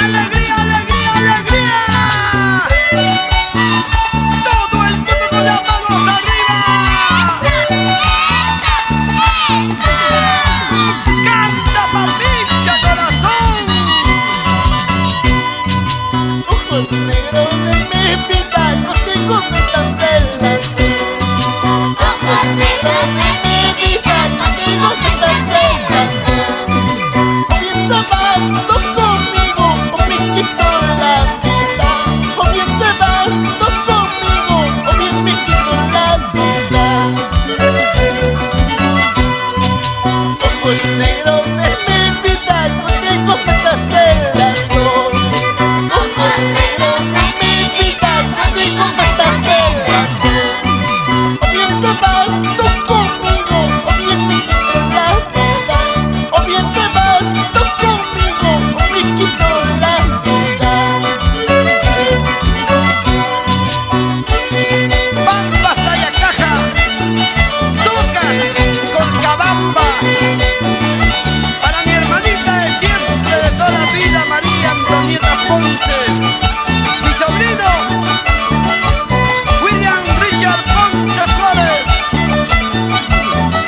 ¡Alegría, alegría, alegría! ¡Todo el mundo con las manos arriba! ¡Canta, papicha, corazón! Ojos negros de mi vida, contigo me estás celando. Ojos negros de mi vida, contigo me estás celando. O bien te vas tú conmigo, o me quito la vida. O bien te vas tú conmigo, o bien me quito la vida. Ojos negros de mi vida, contigo me estás celando. Ojos negros de mi vida, contigo me estás celando. O bien te vas tú conmigo, o bien me quito la vida. O bien te vas tú conmigo, o me quito la vida. Bamba, Sayacaja, Tucas, Colcabamba. Para mi hermanita de siempre, de toda la vida, María Antonieta Ponce. Mi sobrino, William Richard Ponce Flores.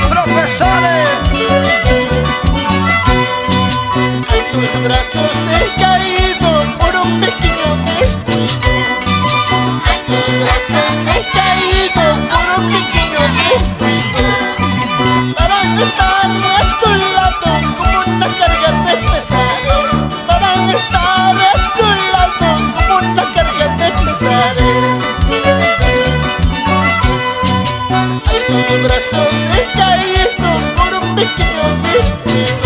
Profesores. A tus brazos he caído por un pequeño descuido. A tus brazos he caído por un pequeño descuido. Para estar a tu lado como una carga de pesares. Para estar a tu lado como una carga de pesares. A tus brazos he caído por un pequeño descuido.